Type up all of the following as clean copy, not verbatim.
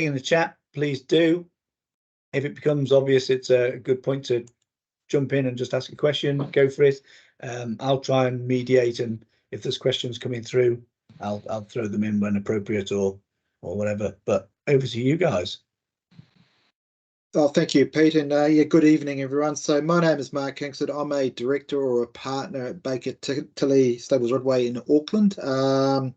in the chat, please do. If it becomes obvious, it's a good point to jump in and just ask a question. Go for it. I'll try and mediate, and if there's questions coming through, I'll throw them in when appropriate or whatever. But over to you guys. Oh, thank you, Pete, and yeah, good evening, everyone. So my name is Mark Kingsford. I'm a director or a partner at Baker Tilly Staples Rodway in Auckland, and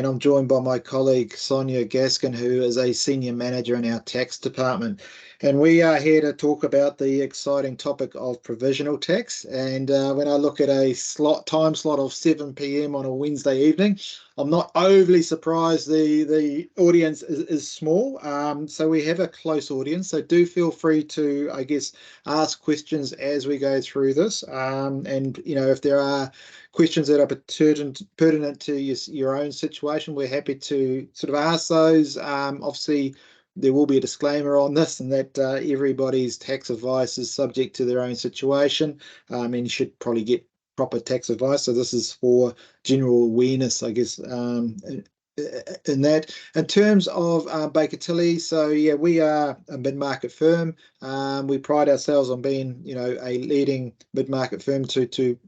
I'm joined by my colleague Sonia Gaskin, who is a senior manager in our tax department. And we are here to talk about the exciting topic of provisional tax. And when I look at a time slot of 7 p.m. on a Wednesday evening, I'm not overly surprised the audience is small. So we have a close audience. So do feel free to, I guess, ask questions as we go through this. And, you know, if there are questions that are pertinent to your own situation, we're happy to sort of ask those. Obviously, there will be a disclaimer on this, and that everybody's tax advice is subject to their own situation, and you should probably get proper tax advice. So this is for general awareness, I guess, in that. In terms of Baker Tilly, so yeah, we are a mid-market firm. We pride ourselves on being, you know, a leading mid-market firm to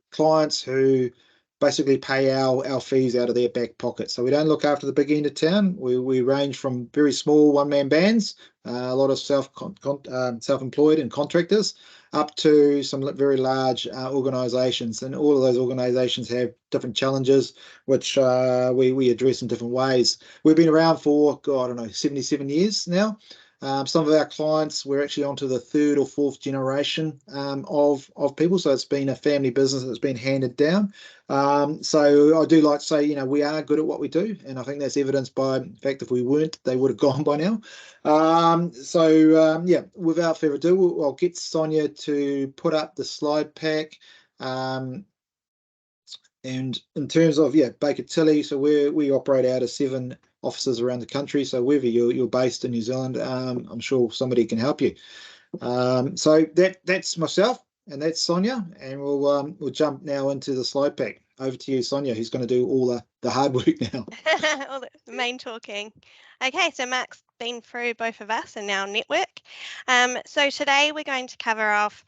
clients who basically pay our fees out of their back pocket. So we don't look after the big end of town. We range from very small one-man bands, a lot of self-employed and contractors, up to some very large organisations. And all of those organisations have different challenges, which we address in different ways. We've been around for, God, I don't know, 77 years now. Some of our clients, we're actually onto the third or fourth generation of people. So it's been a family business that's been handed down. So I do like to say, you know, we are good at what we do. And I think that's evidenced by the fact if we weren't, they would have gone by now. Yeah, without further ado, I'll get Sonia to put up the slide pack. And in terms of, yeah, Baker Tilly, so we operate out of 7 offices around the country. So wherever you're based in New Zealand, I'm sure somebody can help you. So that's myself, and that's Sonia, and we'll jump now into the slide pack. Over to you, Sonia, who's going to do all the hard work now. All the main talking. Okay, so Mark's been through both of us and our network. So today we're going to cover off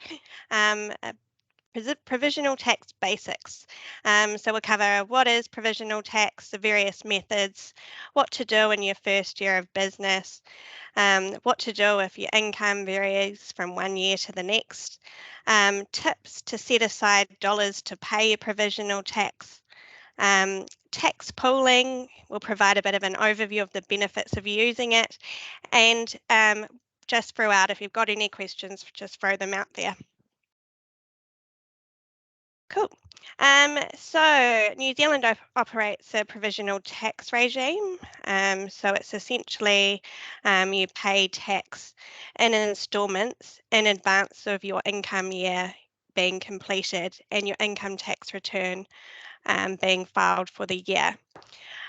provisional tax basics. So we'll cover what is provisional tax, the various methods, what to do in your first year of business, what to do if your income varies from one year to the next, tips to set aside dollars to pay your provisional tax. Tax pooling will provide a bit of an overview of the benefits of using it, and just throw out, if you've got any questions, just throw them out there. Cool. So New Zealand operates a provisional tax regime. So it's essentially you pay tax in instalments in advance of your income year being completed and your income tax return being filed for the year.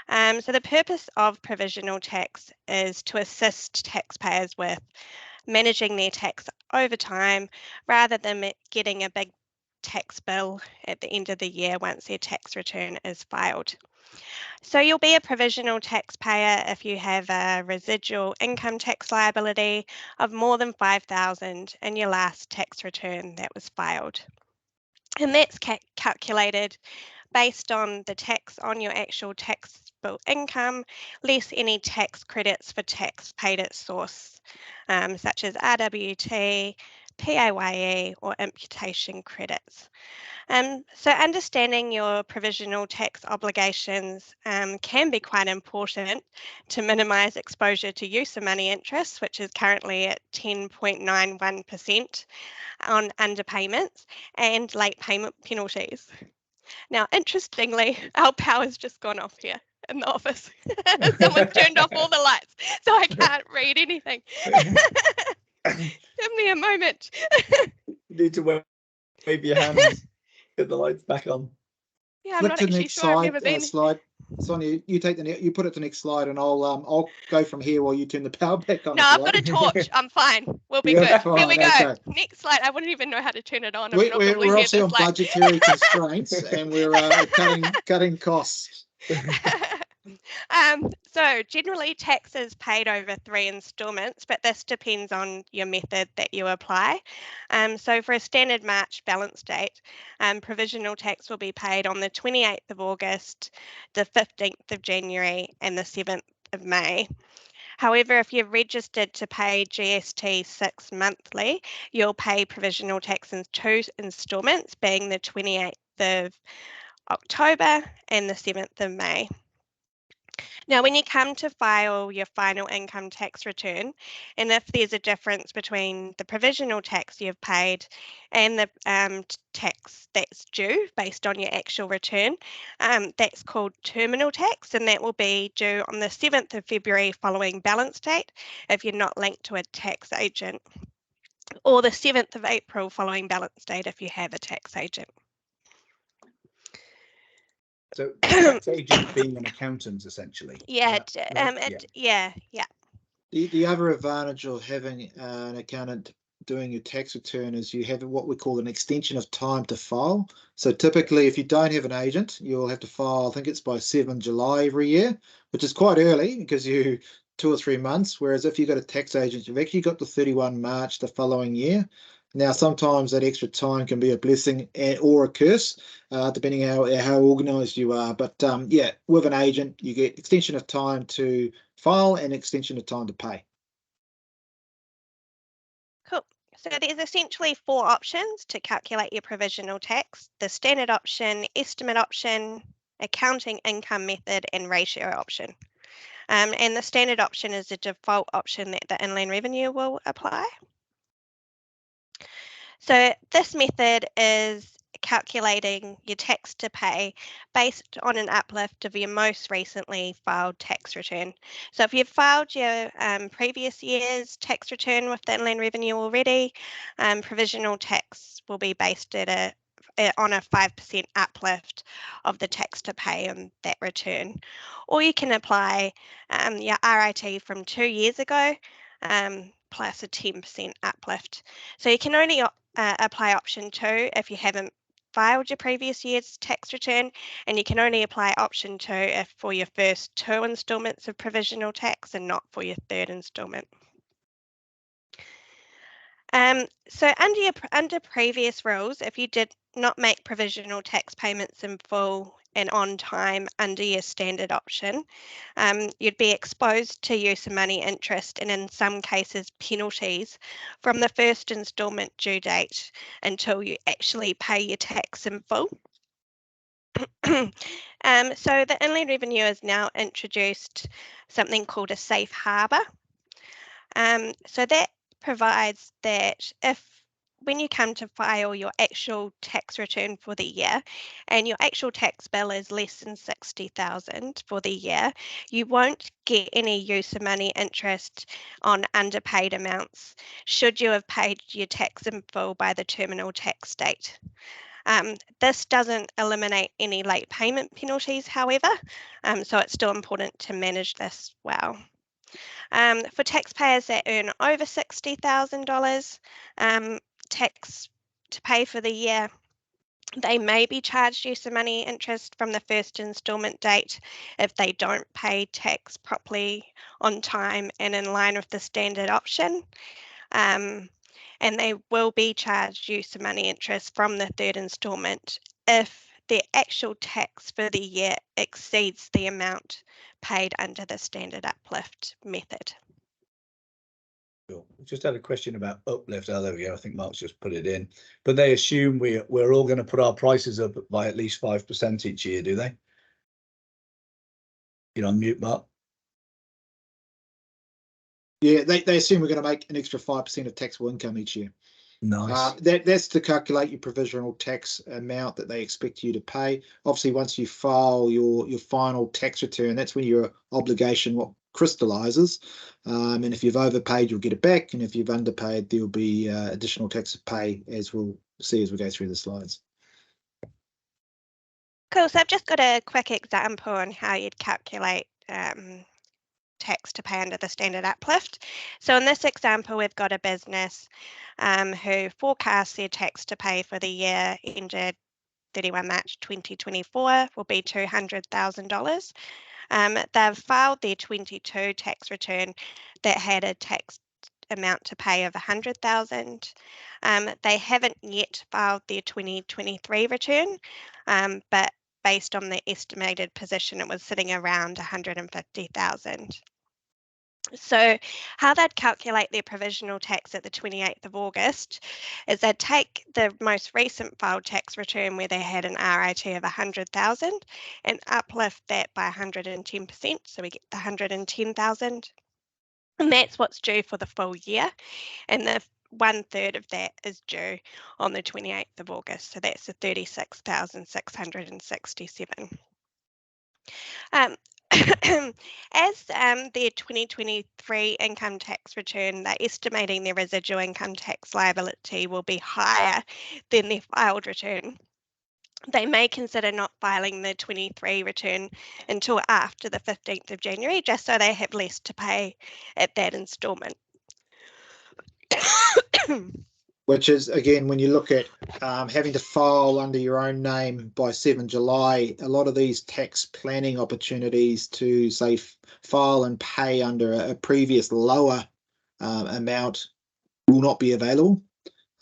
So the purpose of provisional tax is to assist taxpayers with managing their tax over time rather than getting a big tax bill at the end of the year once their tax return is filed. So you'll be a provisional taxpayer if you have a residual income tax liability of more than $5,000 in your last tax return that was filed. And that's calculated based on the tax on your actual taxable income, less any tax credits for tax paid at source, such as RWT, PAYE or imputation credits. So understanding your provisional tax obligations can be quite important to minimise exposure to use of money interest, which is currently at 10.91% on underpayments and late payment penalties. Now, interestingly, our power's just gone off here in the office. Someone's turned off all the lights, so I can't read anything. Give me a moment. You need to wave your hands, get the lights back on. Yeah, I'm not actually sure. I've never been. Slide. Sonia, you take you put it to the next slide, and I'll go from here while you turn the power back on. No, I've got a torch. I'm fine. We'll be good. Here we go. Okay. Next slide. I wouldn't even know how to turn it on. We're obviously on budgetary constraints, and we're cutting costs. So generally tax is paid over 3 instalments, but this depends on your method that you apply. So for a standard March balance date, provisional tax will be paid on the 28th of August, the 15th of January and the 7th of May. However, if you're registered to pay GST 6 monthly, you'll pay provisional tax in 2 instalments, being the 28th of October and the 7th of May. Now, when you come to file your final income tax return, and if there's a difference between the provisional tax you've paid and the tax that's due based on your actual return, that's called terminal tax, and that will be due on the 7th of February following balance date if you're not linked to a tax agent, or the 7th of April following balance date if you have a tax agent. So tax agent being an accountant, essentially. Yeah, right? yeah. The other advantage of having an accountant doing your tax return is you have what we call an extension of time to file. So typically, if you don't have an agent, you'll have to file, I think it's by 7 July every year, which is quite early because you 2 or 3 months. Whereas if you've got a tax agent, you've actually got the 31 March the following year. Now, sometimes that extra time can be a blessing or a curse, depending how organised you are. But yeah, with an agent, you get extension of time to file and extension of time to pay. Cool. So there's essentially 4 options to calculate your provisional tax: the standard option, estimate option, accounting income method, and ratio option. And the standard option is the default option that the Inland Revenue will apply. So this method is calculating your tax to pay based on an uplift of your most recently filed tax return. So if you've filed your previous year's tax return with the Inland Revenue already, provisional tax will be based on a 5% uplift of the tax to pay on that return. Or you can apply your RIT from 2 years ago plus a 10% uplift. So you can only apply option 2 if you haven't filed your previous year's tax return, and you can only apply option 2 if for your first 2 instalments of provisional tax and not for your 3rd instalment. So under previous rules, if you did not make provisional tax payments in full and on time under your standard option, you'd be exposed to use of money interest and in some cases penalties from the first instalment due date until you actually pay your tax in full. So the Inland Revenue has now introduced something called a safe harbour. So that provides that when you come to file your actual tax return for the year and your actual tax bill is less than 60,000 for the year, you won't get any use of money interest on underpaid amounts should you have paid your tax in full by the terminal tax date. This doesn't eliminate any late payment penalties, however, so it's still important to manage this well. For taxpayers that earn over $60,000 tax to pay for the year, they may be charged use of money interest from the first instalment date if they don't pay tax properly on time and in line with the standard option. And they will be charged use of money interest from the 3rd instalment if their actual tax for the year exceeds the amount paid under the standard uplift method. Cool. Just had a question about uplift. Oh, there we go. I think Mark's just put it in. But they assume we're all going to put our prices up by at least 5% each year, do they? You're on mute, Mark. Yeah, they assume we're going to make an extra 5% of taxable income each year. Nice. That's to calculate your provisional tax amount that they expect you to pay. Obviously, once you file your final tax return, that's when your obligation crystallizes. And if you've overpaid, you'll get it back. And if you've underpaid, there'll be additional tax to pay, as we'll see as we go through the slides. Cool. So I've just got a quick example on how you'd calculate tax to pay under the standard uplift. So in this example, we've got a business who forecasts their tax to pay for the year ended 31 March 2024 will be $200,000. They've filed their 22 tax return that had a tax amount to pay of 100,000. They haven't yet filed their 2023 return, but based on the estimated position, it was sitting around 150,000. So how they'd calculate their provisional tax at the 28th of August is they'd take the most recent filed tax return where they had an RIT of 100,000 and uplift that by 110%, so we get the 110,000. And that's what's due for the full year. And the 1/3 of that is due on the 28th of August. So that's the 36,667. As their 2023 income tax return, they're estimating their residual income tax liability will be higher than their filed return. They may consider not filing the 23 return until after the 15th of January, just so they have less to pay at that instalment. Which is, again, when you look at having to file under your own name by 7 July, a lot of these tax planning opportunities to, say, file and pay under a previous lower amount will not be available.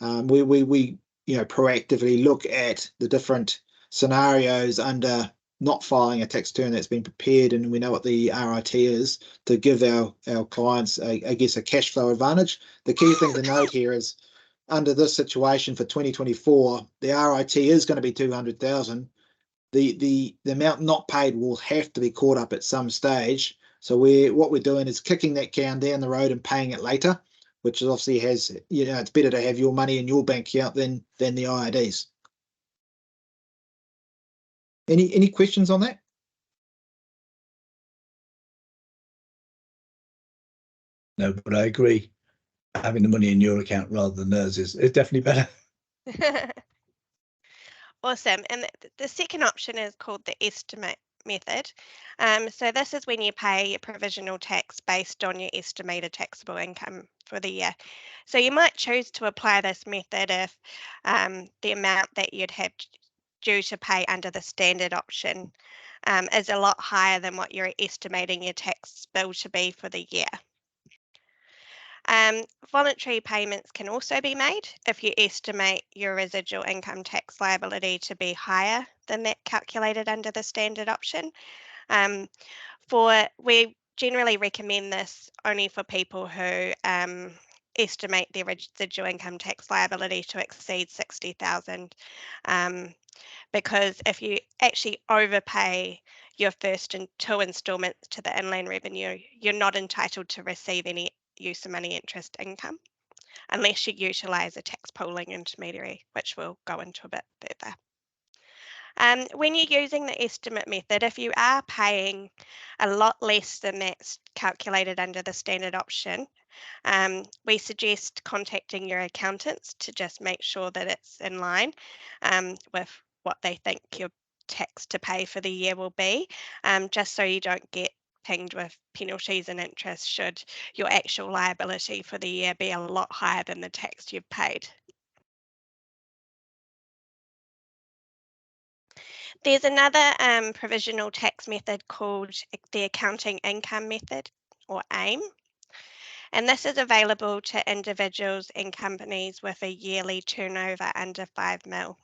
We proactively look at the different scenarios under not filing a tax return that's been prepared, and we know what the RIT is, to give our clients, I guess, a cash flow advantage. The key thing to note here is, under this situation for 2024, the RIT is going to be 200,000. The amount not paid will have to be caught up at some stage. So what we're doing is kicking that can down the road and paying it later, which obviously has, it's better to have your money in your bank account than the IRDs. Any questions on that? No, but I agree. Having the money in your account rather than theirs is definitely better. Awesome. And the second option is called the estimate method. So this is when you pay your provisional tax based on your estimated taxable income for the year. So you might choose to apply this method if the amount that you'd have due to pay under the standard option is a lot higher than what you're estimating your tax bill to be for the year. Voluntary payments can also be made if you estimate your residual income tax liability to be higher than that calculated under the standard option. We generally recommend this only for people who estimate their residual income tax liability to exceed 60,000, because if you actually overpay your first two instalments to the Inland Revenue, you're not entitled to receive any use of money interest income unless you utilise a tax pooling intermediary, which we'll go into a bit further. When you're using the estimate method, if you are paying a lot less than that's calculated under the standard option, we suggest contacting your accountants to just make sure that it's in line with what they think your tax to pay for the year will be, just so you don't get pinged with penalties and interest should your actual liability for the year be a lot higher than the tax you've paid. There's another provisional tax method called the accounting income method, or AIM. And this is available to individuals and companies with a yearly turnover under 5 mil.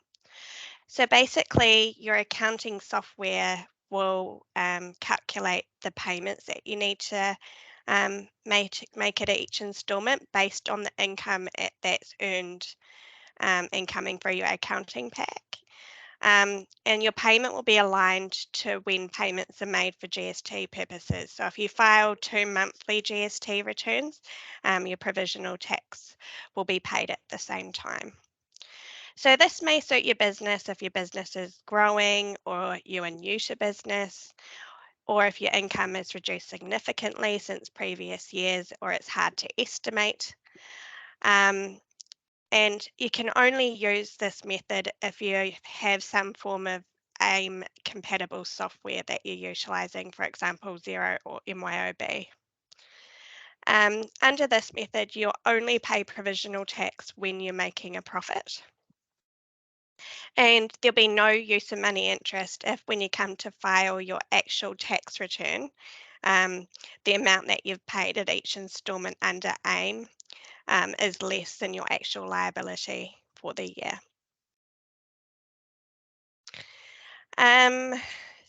So basically, your accounting software will calculate the payments that you need to make at each instalment based on the income that's earned and coming through your accounting pack. And your payment will be aligned to when payments are made for GST purposes. So if you file 2 monthly GST returns, your provisional tax will be paid at the same time. So this may suit your business if your business is growing, or you are new to business, or if your income is reduced significantly since previous years, or it's hard to estimate. And you can only use this method if you have some form of AIM compatible software that you're utilising, for example, Xero or MYOB. Under this method, you'll only pay provisional tax when you're making a profit. And there'll be no use of money interest if, when you come to file your actual tax return, the amount that you've paid at each instalment under AIM is less than your actual liability for the year.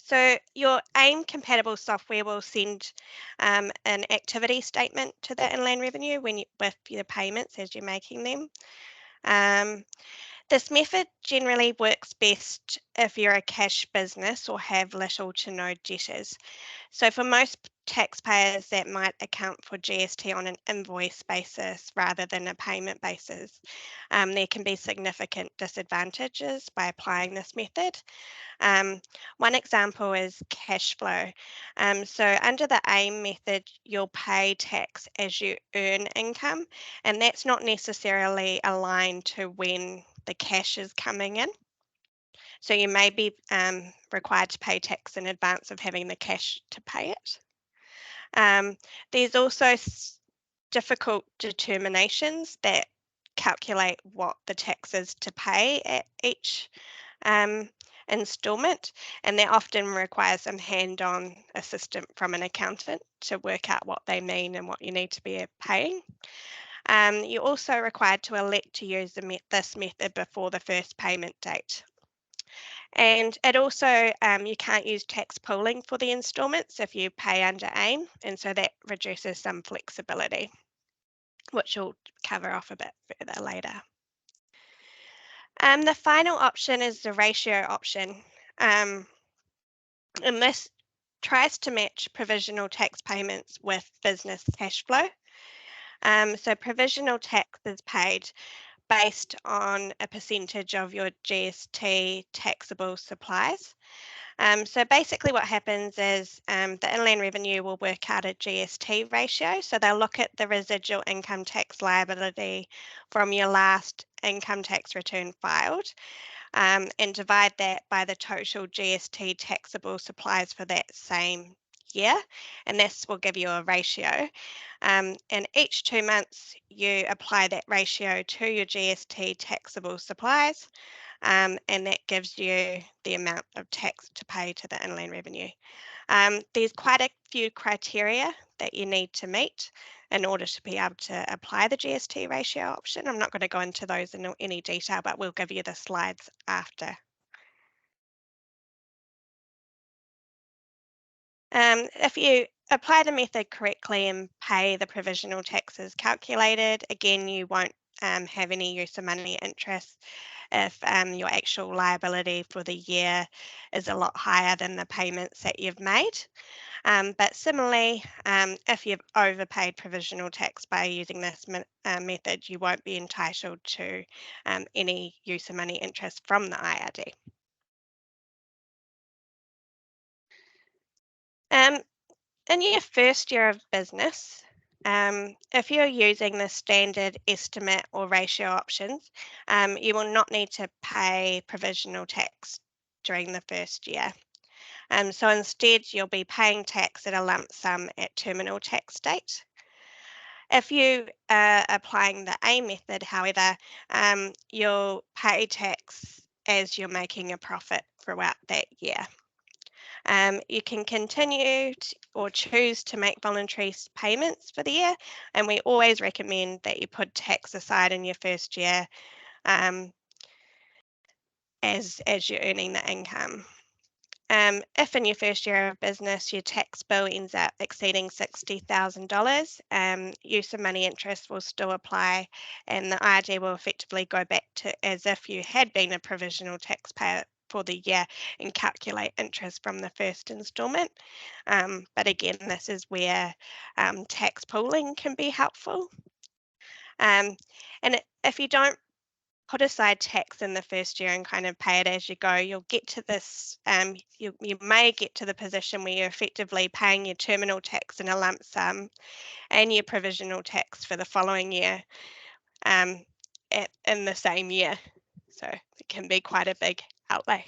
So your AIM compatible software will send an activity statement to the Inland Revenue with your payments as you're making them. This method generally works best if you're a cash business or have little to no debtors. So for most taxpayers, that might account for GST on an invoice basis rather than a payment basis. There can be significant disadvantages by applying this method. One example is cash flow. So under the AIM method, you'll pay tax as you earn income, and that's not necessarily aligned to when the cash is coming in. So you may be required to pay tax in advance of having the cash to pay it. There's also difficult determinations that calculate what the tax is to pay at each instalment, and that often requires some hand-on assistance from an accountant to work out what they mean and what you need to be paying. You're also required to elect to use this method before the first payment date. And it also, you can't use tax pooling for the instalments if you pay under AIM, and so that reduces some flexibility, which we'll cover off a bit further later. The final option is the ratio option. And this tries to match provisional tax payments with business cash flow. So provisional tax is paid based on a percentage of your GST taxable supplies. So basically what happens is the Inland Revenue will work out a GST ratio. So they'll look at the residual income tax liability from your last income tax return filed and divide that by the total GST taxable supplies for that same year. And this will give you a ratio. And each 2 months, you apply that ratio to your GST taxable supplies. And that gives you the amount of tax to pay to the Inland Revenue. There's quite a few criteria that you need to meet in order to be able to apply the GST ratio option. I'm not going to go into those in any detail, but we'll give you the slides after. If you apply the method correctly and pay the provisional taxes calculated, again, you won't have any use of money interest if your actual liability for the year is a lot higher than the payments that you've made. But similarly, if you've overpaid provisional tax by using this method, you won't be entitled to any use of money interest from the IRD. In your first year of business, if you're using the standard estimate or ratio options, you will not need to pay provisional tax during the first year. So instead, you'll be paying tax at a lump sum at terminal tax date. If you are applying the AIM method, however, you'll pay tax as you're making a profit throughout that year. You can continue or choose to make voluntary payments for the year, and we always recommend that you put tax aside in your first year as you're earning the income. If in your first year of business your tax bill ends up exceeding $60,000, use of money interest will still apply, and the IRD will effectively go back to as if you had been a provisional taxpayer for the year and calculate interest from the first instalment. But again, this is where tax pooling can be helpful. And if you don't put aside tax in the first year and kind of pay it as you go, you'll get to this, you may get to the position where you're effectively paying your terminal tax in a lump sum and your provisional tax for the following year in the same year. So it can be quite a big outlay.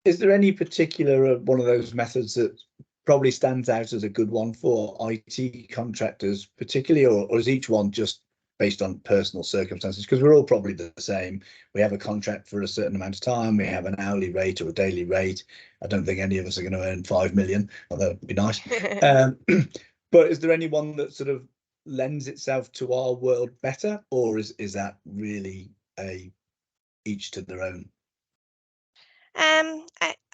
Is there any particular one of those methods that probably stands out as a good one for IT contractors particularly, or is each one just based on personal circumstances, because we're all probably the same. We have a contract for a certain amount of time. We have an hourly rate or a daily rate. I don't think any of us are going to earn 5 million, although it'd be nice. But is there anyone that sort of lends itself to our world better, or is that really each to their own?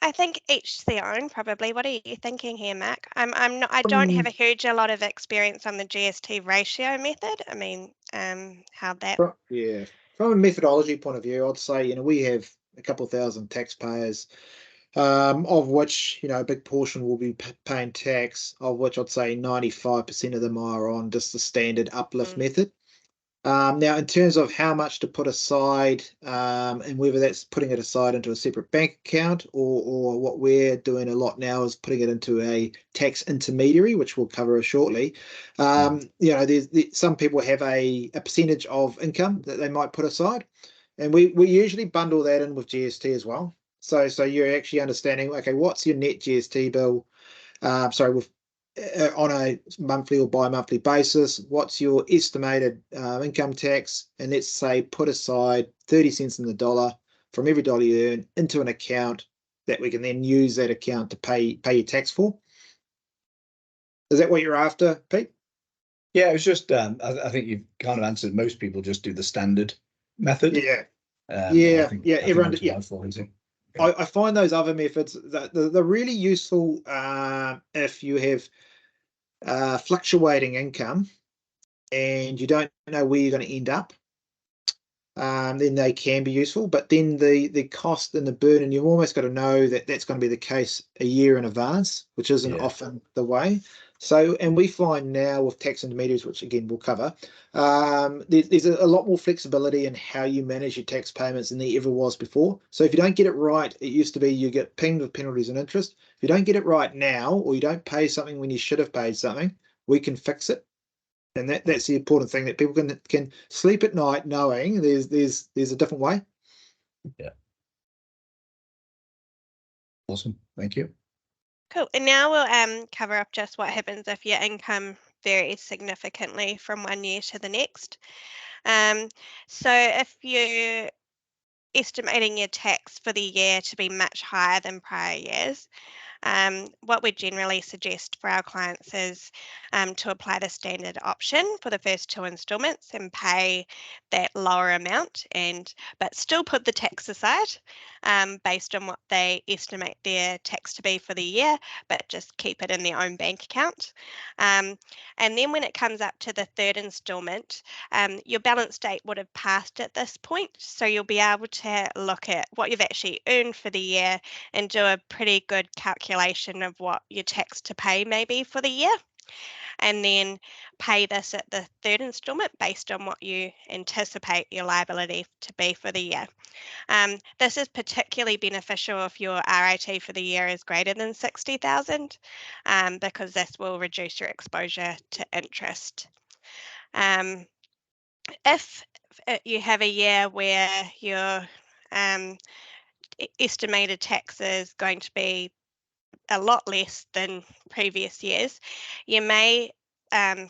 I think each their own, probably. What are you thinking here, Mark? I don't have a lot of experience on the GST ratio method. I mean, how that. Yeah, from a methodology point of view, I'd say, we have a couple of thousand taxpayers, of which, a big portion will be paying tax, of which I'd say 95% of them are on just the standard uplift method. Now, in terms of how much to put aside, and whether that's putting it aside into a separate bank account, or what we're doing a lot now is putting it into a tax intermediary, which we'll cover shortly. There's some people have a percentage of income that they might put aside, and we usually bundle that in with GST as well. So you're actually understanding, okay, what's your net GST bill? With on a monthly or bi-monthly basis, what's your estimated income tax, and let's say put aside 30 cents in the dollar from every dollar you earn into an account that we can then use that account to pay your tax for. Is that what you're after, Pete? Yeah, it was just I think you've kind of answered. Most people just do the standard method. Everyone. I find those other methods that they're really useful if you have fluctuating income and you don't know where you're going to end up. Then they can be useful, but then the cost and the burden, you've almost got to know that that's going to be the case a year in advance, which isn't often the way. So, and we find now with tax intermediaries, which again we'll cover, there's a lot more flexibility in how you manage your tax payments than there ever was before. So if you don't get it right, it used to be you get pinged with penalties and interest. If you don't get it right now, or you don't pay something when you should have paid something, we can fix it. And that's the important thing, that people can sleep at night knowing there's a different way. Yeah. Awesome. Thank you. Cool. And now we'll cover up just what happens if your income varies significantly from one year to the next. So if you're estimating your tax for the year to be much higher than prior years, what we generally suggest for our clients is to apply the standard option for the first 2 instalments and pay that lower amount, but still put the tax aside based on what they estimate their tax to be for the year, but just keep it in their own bank account. And then when it comes up to the 3rd instalment, your balance date would have passed at this point, so you'll be able to look at what you've actually earned for the year and do a pretty good calculation of what your tax to pay may be for the year, and then pay this at the 3rd instalment based on what you anticipate your liability to be for the year. This is particularly beneficial if your RAT for the year is greater than 60,000, because this will reduce your exposure to interest. If you have a year where your estimated tax is going to be a lot less than previous years, you may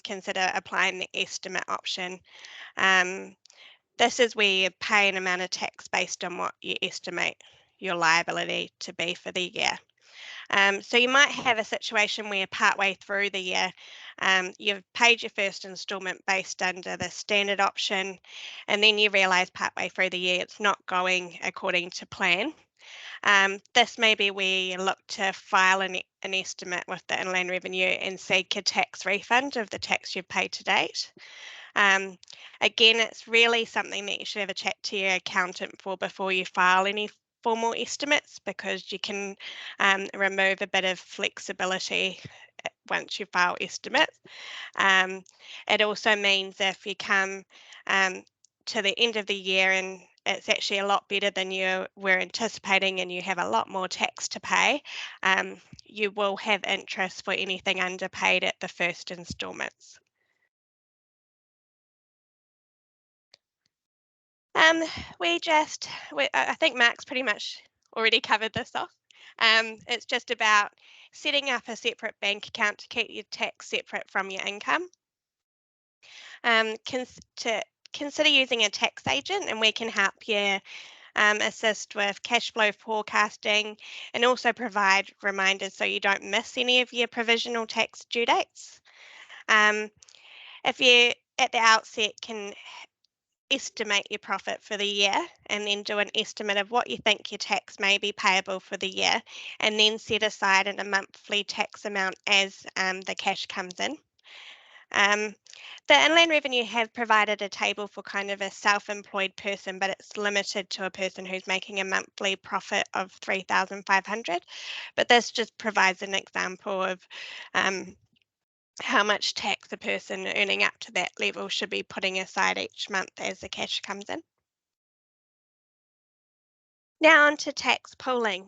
consider applying the estimate option. This is where you pay an amount of tax based on what you estimate your liability to be for the year. So you might have a situation where partway through the year, you've paid your first instalment based under the standard option, and then you realise partway through the year it's not going according to plan. This may be where you look to file an estimate with the Inland Revenue and seek a tax refund of the tax you've paid to date. Again, it's really something that you should have a chat to your accountant for before you file any formal estimates, because you can remove a bit of flexibility once you file estimates. It also means if you come to the end of the year and it's actually a lot better than you were anticipating and you have a lot more tax to pay, you will have interest for anything underpaid at the first instalments. I think Mark's pretty much already covered this off. It's just about setting up a separate bank account to keep your tax separate from your income. To consider using a tax agent, and we can help you assist with cash flow forecasting and also provide reminders so you don't miss any of your provisional tax due dates. If you at the outset can estimate your profit for the year and then do an estimate of what you think your tax may be payable for the year, and then set aside in a monthly tax amount as the cash comes in. The Inland Revenue have provided a table for kind of a self-employed person, but it's limited to a person who's making a monthly profit of 3,500. But this just provides an example of how much tax a person earning up to that level should be putting aside each month as the cash comes in. Now on to tax pooling.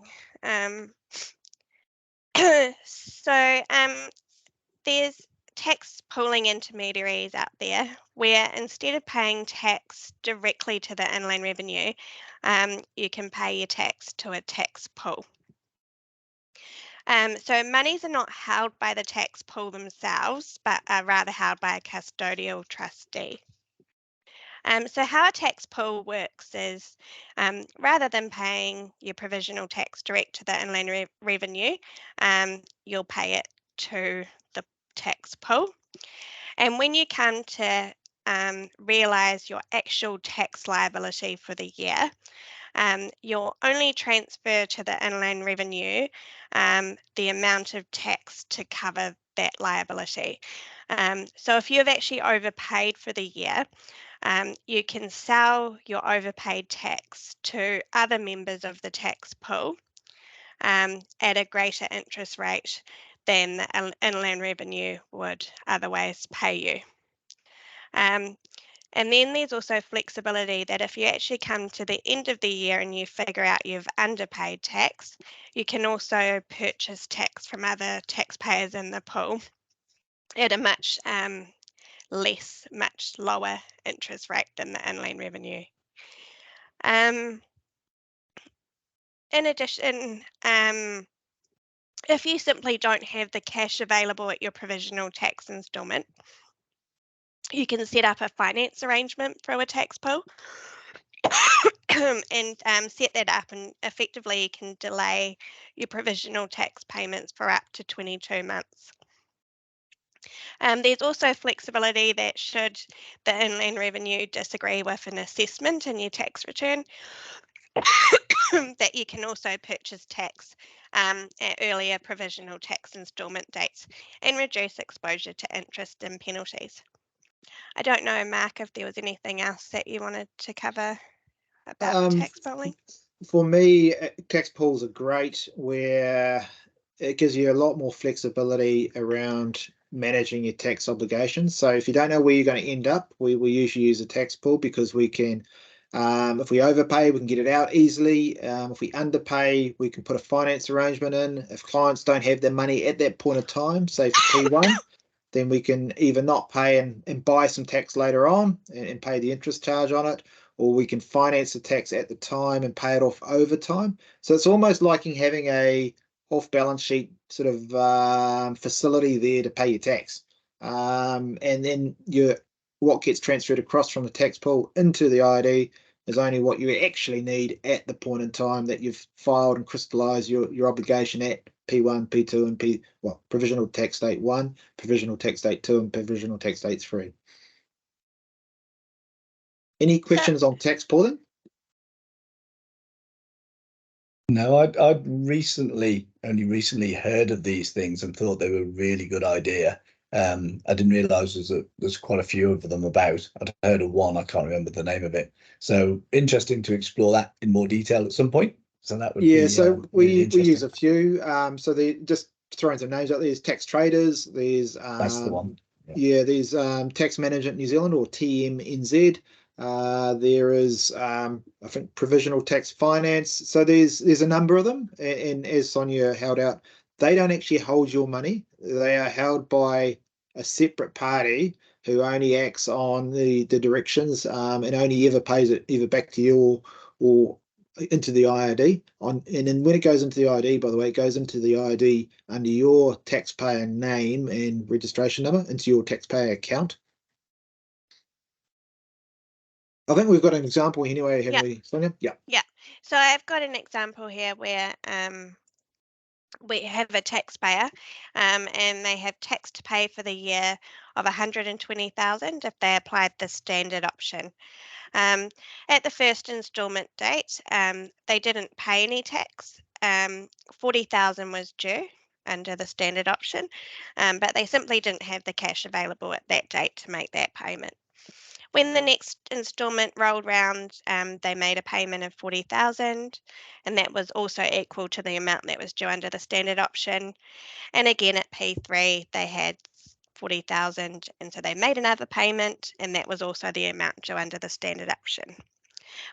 There's tax pooling intermediaries out there where instead of paying tax directly to the Inland Revenue, you can pay your tax to a tax pool. So monies are not held by the tax pool themselves, but are rather held by a custodial trustee. So how a tax pool works is rather than paying your provisional tax direct to the Inland Revenue, you'll pay it to the tax pool. And when you come to realise your actual tax liability for the year, you'll only transfer to the Inland Revenue the amount of tax to cover that liability. So if you've actually overpaid for the year, you can sell your overpaid tax to other members of the tax pool at a greater interest rate than the Inland Revenue would otherwise pay you. And then there's also flexibility that if you actually come to the end of the year and you figure out you've underpaid tax, you can also purchase tax from other taxpayers in the pool at a much lower interest rate than the Inland Revenue. In addition, if you simply don't have the cash available at your provisional tax instalment, you can set up a finance arrangement through a tax pool and set that up, and effectively you can delay your provisional tax payments for up to 22 months. There's also flexibility that should the Inland Revenue disagree with an assessment in your tax return, that you can also purchase tax at earlier provisional tax instalment dates and reduce exposure to interest and penalties. I don't know, Mark, if there was anything else that you wanted to cover about tax pooling. For me, tax pools are great where it gives you a lot more flexibility around managing your tax obligations. So if you don't know where you're going to end up, we usually use a tax pool because we can, if we overpay, we can get it out easily. If we underpay, we can put a finance arrangement in. If clients don't have their money at that point of time, say for P1, then we can either not pay and buy some tax later on and pay the interest charge on it, or we can finance the tax at the time and pay it off over time. So it's almost like having a off-balance sheet sort of facility there to pay your tax. And then what gets transferred across from the tax pool into the ID is only what you actually need at the point in time that you've filed and crystallised your obligation at P1, P2, and provisional tax date 1, provisional tax date 2, and provisional tax date 3. Any questions on tax pooling? No, I'd only recently heard of these things and thought they were a really good idea. I didn't realise there's quite a few of them about. I'd heard of one, I can't remember the name of it. So interesting to explore that in more detail at some point. So that would be so really we use a few. So they just throwing some names out there. There's Tax Traders. There's that's the one. Yeah, there's Tax Management New Zealand, or TMNZ. There is I think Provisional Tax Finance. So there's a number of them, and as Sonia held out, they don't actually hold your money. They are held by a separate party who only acts on the directions and only ever pays it either back to you or into the IRD. And then when it goes into the IRD, by the way, it goes into the IRD under your taxpayer name and registration number into your taxpayer account. I think we've got an example anyway, haven't we, Sonia? Yeah. Yeah. So I've got an example here where we have a taxpayer and they have tax to pay for the year of 120,000 if they applied the standard option. At the first instalment date, they didn't pay any tax. 40,000 was due under the standard option, but they simply didn't have the cash available at that date to make that payment. When the next instalment rolled round, they made a payment of 40,000, and that was also equal to the amount that was due under the standard option. And again at P3, they had 40,000, and so they made another payment, and that was also the amount due under the standard option.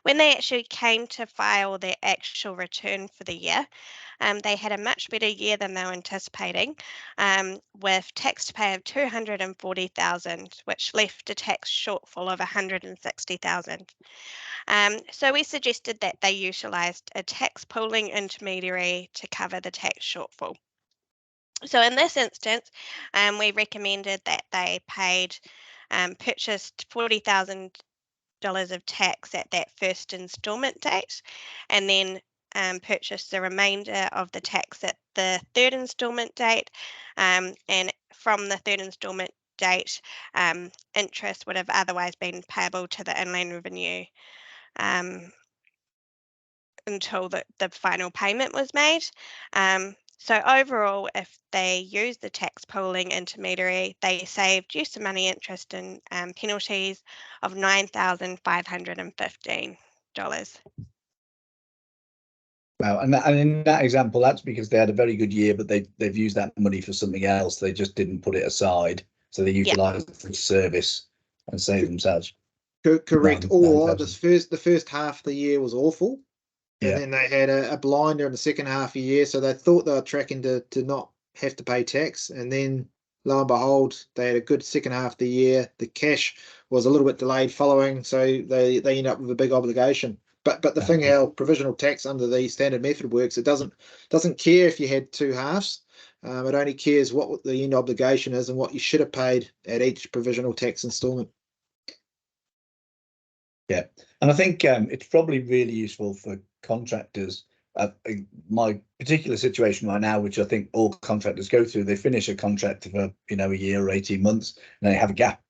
When they actually came to file their actual return for the year, they had a much better year than they were anticipating, with tax to pay of 240,000, which left a tax shortfall of 160,000. So we suggested that they utilised a tax pooling intermediary to cover the tax shortfall. So in this instance, we recommended that they purchased $40,000 of tax at that first instalment date, and then purchase the remainder of the tax at the third instalment date, and from the third instalment date, interest would have otherwise been payable to the Inland Revenue until the final payment was made. So overall, if they use the tax pooling intermediary, they saved use of money, interest and penalties of $9,515. Wow, and in that example, that's because they had a very good year, but they've used that money for something else. They just didn't put it aside, so they utilised it for service and saved themselves. Correct. Or the 9,000. first half of the year was awful, and then they had a blinder in the second half of the year, so they thought they were tracking to not have to pay tax, and then lo and behold, they had a good second half of the year. The cash was a little bit delayed following, so they end up with a big obligation. But the thing how provisional tax under the standard method works, it doesn't care if you had two halves. It only cares what the end obligation is and what you should have paid at each provisional tax instalment. Yeah, and I think it's probably really useful for contractors. My particular situation right now, which I think all contractors go through, they finish a contract for a year or 18 months, and they have a gap.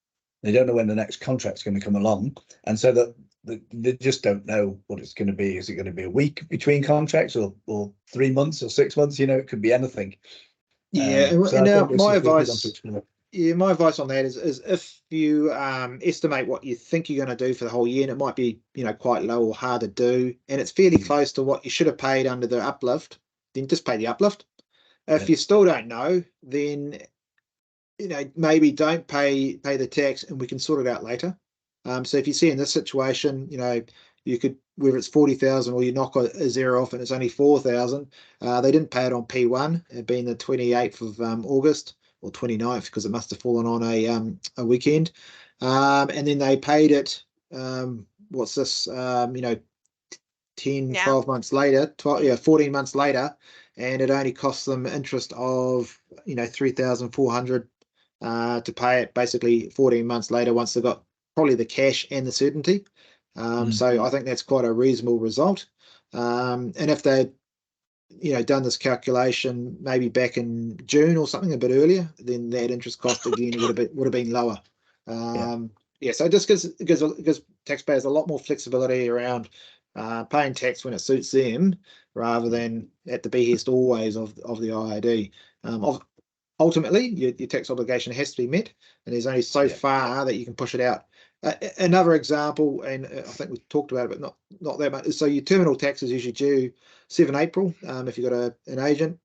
They don't know when the next contract's going to come along, and so that they just don't know what it's going to be. Is it going to be a week between contracts, or 3 months, or 6 months? It could be anything. Yeah, so and I now think this my is good advice. Yeah, my advice on that is if you estimate what you think you're going to do for the whole year, and it might be quite low or hard to do, and it's fairly close to what you should have paid under the uplift, then just pay the uplift. If you still don't know, then maybe don't pay the tax, and we can sort it out later. So if you see in this situation, you could, whether it's 40,000 or you knock a zero off and it's only 4,000, they didn't pay it on P1, it being the 28th of August. Or 29th, because it must have fallen on a weekend, and then they paid it. What's this? 10, 12 months later, 14 months later, and it only cost them interest of 3,400 to pay it basically 14 months later, once they got probably the cash and the certainty. So I think that's quite a reasonable result. And if they done this calculation maybe back in June or something, a bit earlier, then that interest cost again would have been lower. So it just gives taxpayers a lot more flexibility around paying tax when it suits them, rather than at the behest always of the IID. Ultimately, your tax obligation has to be met, and there's only so far that you can push it out. Another example, and I think we talked about it, but not that much. So your terminal tax is usually due 7 April. If you've got an agent,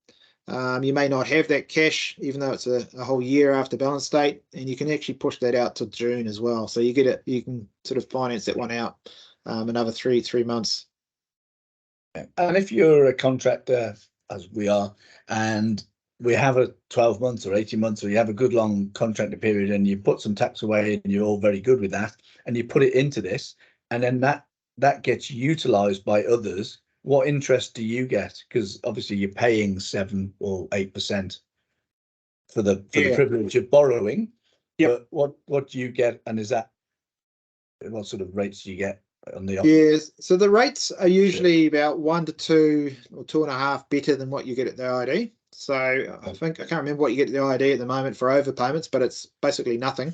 you may not have that cash, even though it's a whole year after balance date, and you can actually push that out to June as well. So you can sort of finance that one out another three months. And if you're a contractor, as we are, and we have a 12 months or 18 months, or you have a good long contractor period, and you put some tax away and you're all very good with that, and you put it into this, and then that gets utilized by others, what interest do you get? Because obviously you're paying 7 or 8% for the privilege of borrowing. But what do you get? And is that what sort of rates do you get on the? Yes, so the rates are usually about 1 to 2 or 2.5 better than what you get at the ID. So I think I can't remember what you get at the ID at the moment for overpayments, but it's basically nothing.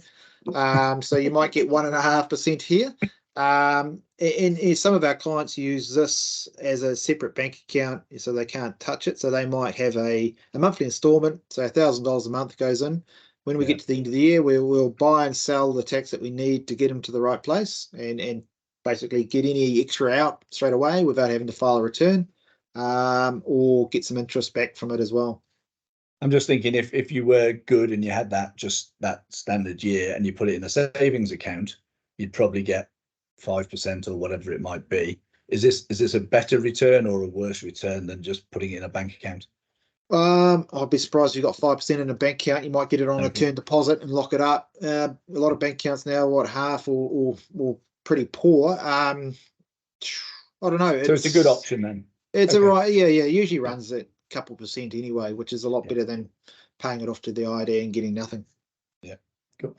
So you might get 1.5% here. And some of our clients use this as a separate bank account, so they can't touch it. So they might have a monthly installment, so $1,000 a month goes in. When we get to the end of the year, we'll buy and sell the tax that we need to get them to the right place, and basically get any extra out straight away without having to file a return, or get some interest back from it as well. I'm just thinking if you were good and you had that standard year and you put it in a savings account, you'd probably get 5% or whatever it might be. Is this a better return or a worse return than just putting it in a bank account? I'd be surprised if you got 5% in a bank account. You might get it on a term deposit and lock it up. A lot of bank accounts now, half or pretty poor. I don't know. So it's a good option then. It's a right, yeah. Usually runs at a couple percent anyway, which is a lot better than paying it off to the ID and getting nothing. Yeah, cool.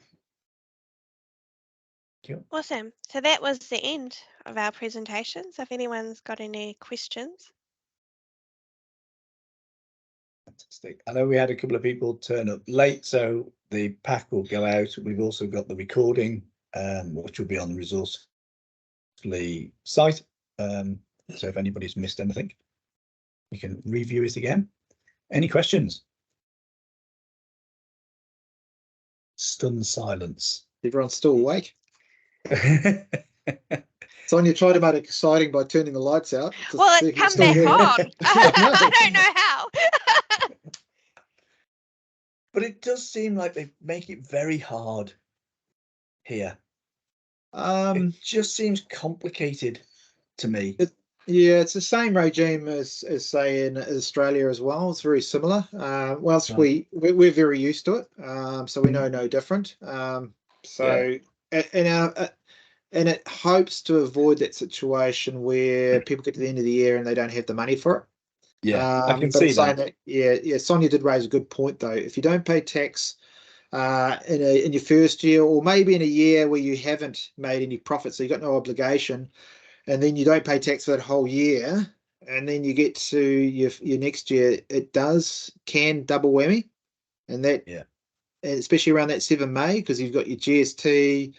Awesome. So that was the end of our presentation. So if anyone's got any questions. Fantastic. I know we had a couple of people turn up late, so the pack will go out. We've also got the recording, which will be on the Resourcefully site. So if anybody's missed anything, you can review it again. Any questions? Stunned silence. Everyone's still awake. Sonia tried to make it exciting by turning the lights out. Well, it's come back on. I don't know how. But it does seem like they make it very hard here. It just seems complicated to me. It's the same regime as say in Australia as well. It's very similar. Whilst we're very used to it, so we know no different. And it hopes to avoid that situation where people get to the end of the year and they don't have the money for it. Yeah, I can see that. Sonia did raise a good point though. If you don't pay tax in your first year, or maybe in a year where you haven't made any profit, so you got no obligation, and then you don't pay tax for that whole year, and then you get to your next year, it can double whammy, and that and especially around that 7 May, because you've got your GST,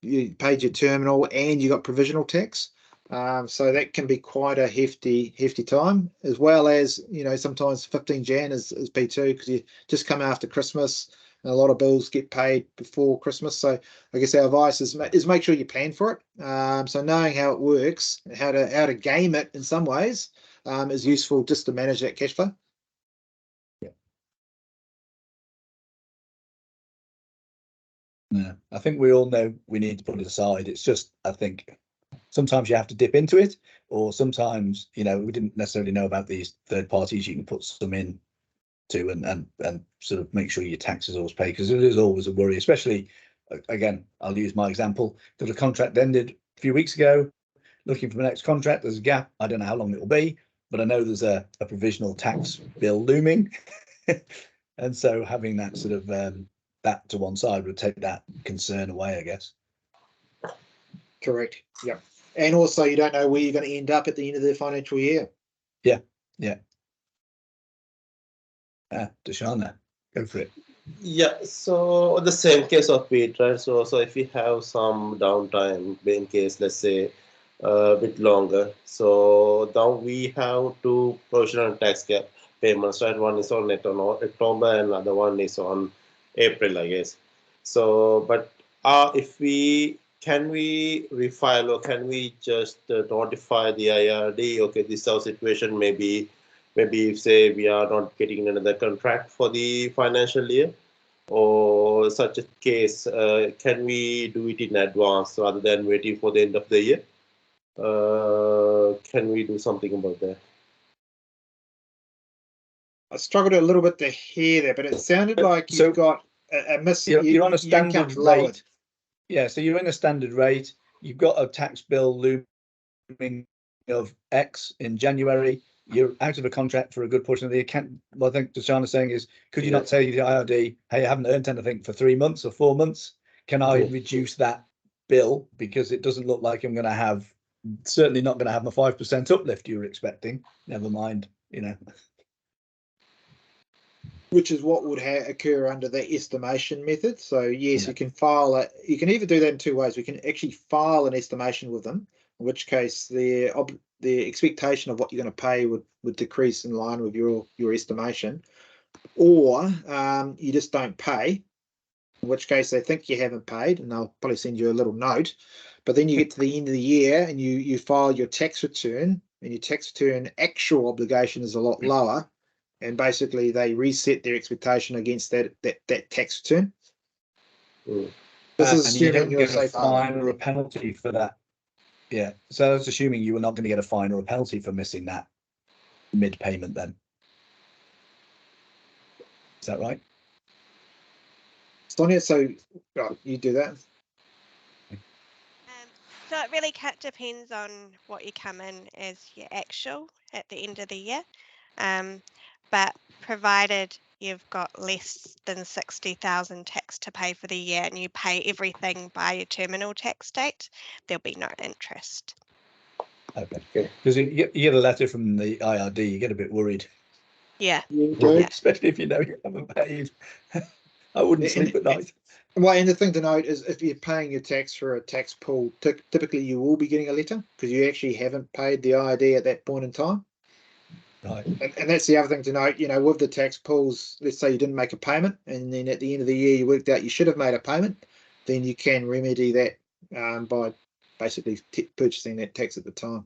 you paid your terminal, and you got provisional tax. So that can be quite a hefty time, as well as, sometimes 15 Jan is P2, because you just come after Christmas and a lot of bills get paid before Christmas. So I guess our advice is make sure you plan for it. So knowing how it works, how to game it in some ways, is useful just to manage that cash flow. Yeah, I think we all know we need to put it aside. It's just, I think sometimes you have to dip into it, or sometimes, we didn't necessarily know about these third parties you can put some in to and sort of make sure your tax is always paid, because it is always a worry, especially, again, I'll use my example. Got a contract ended a few weeks ago, looking for the next contract. There's a gap. I don't know how long it will be, but I know there's a provisional tax bill looming. And so having that sort of that to one side would take that concern away, I guess. Correct. Yeah. And also you don't know where you're going to end up at the end of the financial year. Yeah. Deshana, go for it. Yeah, so the same case of Peter. So if we have some downtime, in case, let's say, a bit longer, so now we have two provisional tax payments, right? One is on October and another one is on April, I guess. So, but can we refile, or can we just notify the IRD, okay, this is our situation, maybe if, say, we are not getting another contract for the financial year, or such a case, can we do it in advance rather than waiting for the end of the year? Can we do something about that? I struggled a little bit to hear that, but it sounded like you've got a miss. You're on a standard rate. Yeah, so you're in a standard rate. You've got a tax bill looming of X in January. You're out of a contract for a good portion of the account. What I think Deshana's saying is, could you not say to the IRD, hey, I haven't earned anything for 3 months or 4 months? can I Yeah. reduce that bill because it doesn't look like I'm going to have, certainly not going to have my 5% uplift you were expecting. Never mind, you know. Which is what would occur under the estimation method. So yes, Yeah. you can file it. You can either do that in two ways. We can actually file an estimation with them, in which case the expectation of what you're going to pay would decrease in line with your estimation, or you just don't pay, in which case they think you haven't paid, and they'll probably send you a little note. But then you get to the end of the year and you file your tax return, and your tax return actual obligation is a lot lower. And basically they reset their expectation against that tax return. This is And you assuming don't you're a get a safe harbor. fine or a penalty for that. Yeah, so that's assuming you were not going to get a fine or a penalty for missing that mid-payment then. Is that right? Sonia, so you do that. So it really depends on what you come in as your actual at the end of the year. But provided you've got less than 60,000 tax to pay for the year and you pay everything by your terminal tax date, there'll be no interest. Okay, because you get a letter from the IRD, you get a bit worried. Yeah. Especially if you know you haven't paid. I wouldn't sleep at night. Well, and the thing to note is if you're paying your tax for a tax pool, typically you will be getting a letter because you actually haven't paid the IRD at that point in time. Right. And that's the other thing to note, you know, with the tax pools, let's say you didn't make a payment and then at the end of the year you worked out you should have made a payment, then you can remedy that by basically purchasing that tax at the time.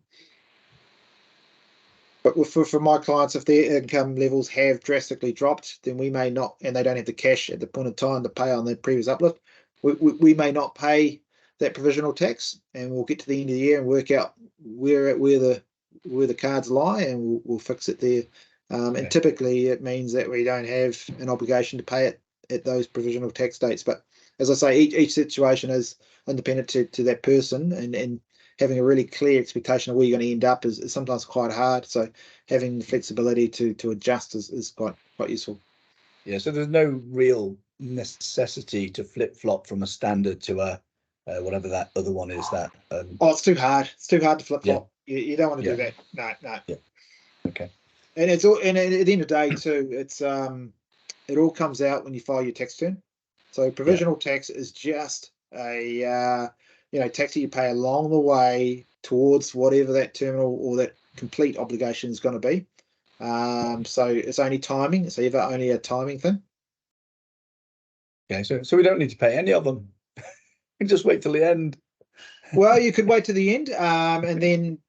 But for my clients, if their income levels have drastically dropped, then we may not, and they don't have the cash at the point of time to pay on the previous uplift, we may not pay that provisional tax, and we'll get to the end of the year and work out where the cards lie, and we'll fix it there. And typically it means that we don't have an obligation to pay it at those provisional tax dates. But as I say, each situation is independent to that person, and having a really clear expectation of where you're going to end up is sometimes quite hard. So having the flexibility to adjust is quite useful. Yeah, so there's no real necessity to flip-flop from a standard to a whatever that other one is. That it's too hard. It's too hard to flip-flop. Yeah. You don't want to do that. No. Yeah. Okay. And it's all, and at the end of the day too, it's it all comes out when you file your tax return. So provisional tax is just a tax that you pay along the way towards whatever that terminal or that complete obligation is going to be. So it's only timing. It's either only a timing thing. Okay, so we don't need to pay any of them. We just wait till the end. Well, you could wait to the end, and then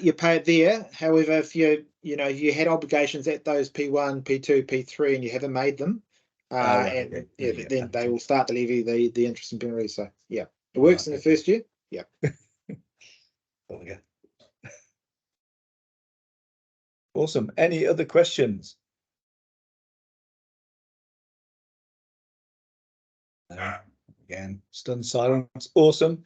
you pay it there. However, if you had obligations at those P1, P2, P3, and you haven't made them, then they will start to levy the interest and penalties. So yeah, it works in the first year. Yeah. Okay. Awesome. Any other questions? Again, stunned silence. Awesome.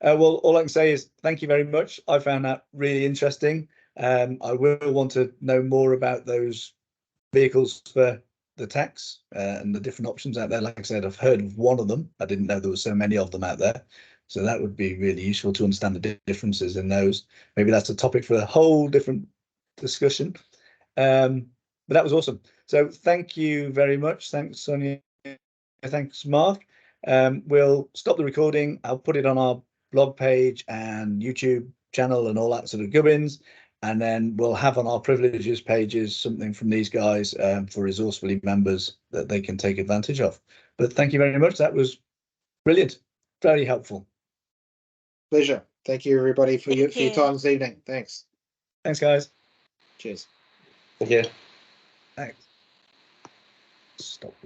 Well, all I can say is thank you very much. I found that really interesting. I will want to know more about those vehicles for the tax and the different options out there. Like I said, I've heard of one of them. I didn't know there were so many of them out there. So that would be really useful to understand the differences in those. Maybe that's a topic for a whole different discussion. But that was awesome. So thank you very much. Thanks, Sonia. Thanks, Mark. We'll stop the recording. I'll put it on our blog page and YouTube channel and all that sort of gubbins. And then we'll have on our privileges pages something from these guys for Resourcefully members that they can take advantage of. But thank you very much. That was brilliant. Very helpful. Pleasure. Thank you, everybody, for your time this evening. Thanks. Thanks, guys. Cheers. Okay. Thanks. Stop.